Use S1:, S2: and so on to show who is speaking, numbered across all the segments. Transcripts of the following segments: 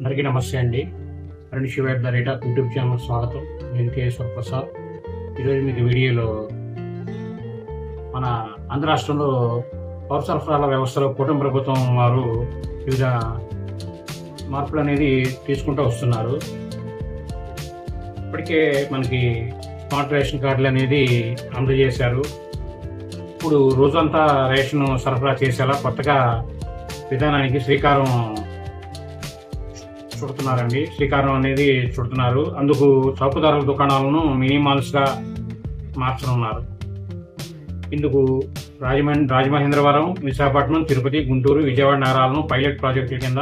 S1: అందరికీ నమస్తే అండి. Arun Shiva the rate of YouTube channel స్వాగతం. నేను కేఎస్ఆర్ ప్రసాద్. ఈరోజు మీకు వీడియోలో మన ఆంధ్ర రాష్ట్రంలో పౌర సరఫరాల వ్యవస్థలో కూటమి ప్రభుత్వం వారు వివిధ మార్పులు అనేది తీసుకుంటూ వస్తున్నారు. ఇప్పటికే మనకి స్మార్ట్ రేషన్ కార్డులు అనేది అందజేశారు. ఇప్పుడు రోజంతా రేషన్ సరఫరా చేసేలా కొత్తగా విధానానికి శ్రీకారం చుడుతున్నారు. అందుకు చౌకధరల దుకాణాలను మినీ మాల్స్గా మార్చనున్నారు. ఇందుకు రాజమహేంద్రవరం, విశాఖపట్నం, తిరుపతి, గుంటూరు, విజయవాడ నగరాలను పైలట్ ప్రాజెక్టుల కింద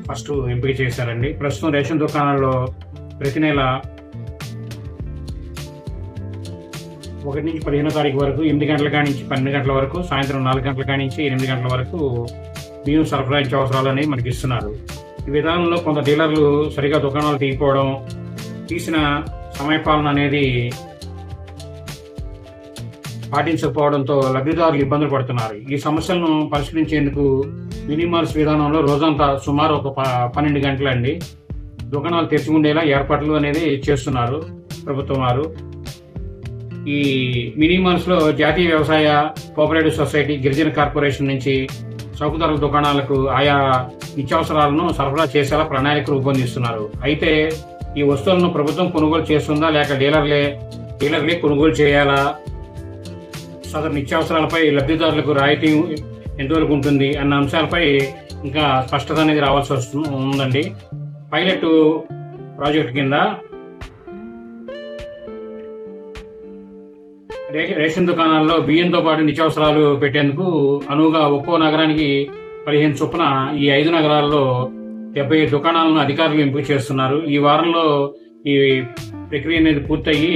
S1: ఫస్ట్ ఎంపిక చేశారండి. ప్రస్తుతం రేషన్ దుకాణాల్లో ప్రతి నెల 1 నుంచి 15వ తారీఖు వరకు 8 గంటల కాడి నుంచి 12 గంటల వరకు, సాయంత్రం 4 గంటల కాడి నుంచి 8 గంటల వరకు బియ్యం సరఫరా అవసరాలు అనేవి మనకి ఇస్తున్నారు. ఈ విధానంలో కొంత డీలర్లు సరిగా దుకాణాలు తీయకపోవడం, తీసిన సమయపాలన అనేది పాటించకపోవడంతో లబ్ధిదారులు ఇబ్బందులు పడుతున్నారు. ఈ సమస్యలను పరిష్కరించేందుకు మినిమాల్స్ విధానంలో రోజంతా సుమారు ఒక 12 గంటలండి దుకాణాలు తెరిచి ఉండేలా ఏర్పాట్లు అనేది చేస్తున్నారు ప్రభుత్వం వారు. ఈ మినిమాల్స్లో జాతీయ వ్యవసాయ కోఆపరేటివ్ సొసైటీ, గిరిజన కార్పొరేషన్ నుంచి చౌకధరల దుకాణాలకు ఆయా నిత్యావసరాలను సరఫరా చేసేలా ప్రణాళిక రూపొందిస్తున్నారు. అయితే ఈ వస్తువులను ప్రభుత్వం కొనుగోలు చేస్తుందా లేక డీలర్లే కొనుగోలు చేయాలా, సదరు నిత్యావసరాలపై లబ్ధిదారులకు రాయితీ ఎంతవరకు ఉంటుంది అన్న అంశాలపై ఇంకా స్పష్టత అనేది రావాల్సి ఉందండి. పైలట్ ప్రాజెక్టు కింద రేషన్ దుకాణాల్లో బియ్యంతో పాటు నిత్యావసరాలు పెట్టేందుకు అనువుగా ఒక్కో నగరానికి 15 చొప్పున ఈ 5 నగరాల్లో 70 దుకాణాలను అధికారులు ఎంపిక చేస్తున్నారు. ఈ వారంలో ఈ ప్రక్రియ అనేది పూర్తయి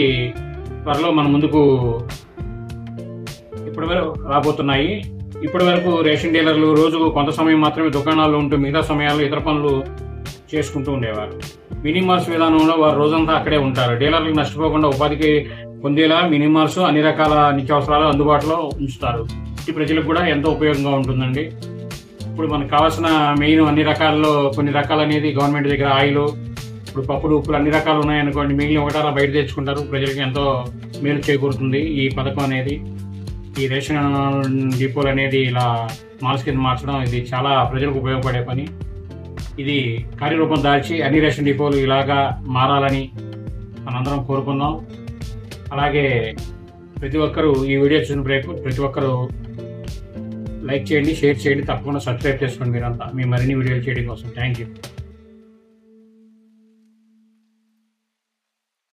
S1: త్వరలో మన ముందుకు రాబోతున్నాయి. ఇప్పటి వరకు రేషన్ డీలర్లు రోజుకు కొంత సమయం మాత్రమే దుకాణాల్లో ఉంటూ మిగతా సమయాల్లో ఇతర పనులు చేసుకుంటూ ఉండేవారు. మినిమాల్స్ విధానంలో వారు రోజంతా అక్కడే ఉంటారు. డీలర్లకు నష్టపోకుండా ఉపాధికి పొందేలా మినిమాల్స్ అన్ని రకాల నిత్యావసరాలు అందుబాటులో ఉంచుతారు. ఈ ప్రజలకు కూడా ఎంతో ఉపయోగంగా ఉంటుందండి. ఇప్పుడు మనకు కావాల్సిన మెయిన్ అన్ని రకాల్లో కొన్ని రకాలు అనేది గవర్నమెంట్ దగ్గర ఆయిల్, ఇప్పుడు పప్పులు, ఉప్పులు అన్ని రకాలు ఉన్నాయనుకోండి, మిగిలిన ఒకటారా బయట తెచ్చుకుంటారు. ప్రజలకు ఎంతో మేలు చేకూరుతుంది ఈ పథకం అనేది. ఈ రేషన్ డిపోలు అనేది ఇలా మాల్స్ కింద మార్చడం ఇది చాలా ప్రజలకు ఉపయోగపడే పని. ఇది కార్యరూపం దాల్చి అన్ని రేషన్ డిపోలు ఇలాగా మారాలని మనందరం కోరుకుందాం. అలాగే ప్రతి ఒక్కరూ ఈ వీడియో చూసిన ప్రతి ఒక్కరూ లైక్ చేయండి, షేర్ చేయండి, తప్పకుండా సబ్స్క్రైబ్ చేసుకోండి. మీరంతా మీ మరిన్ని వీడియోలు చేయడం కోసం. Thank you.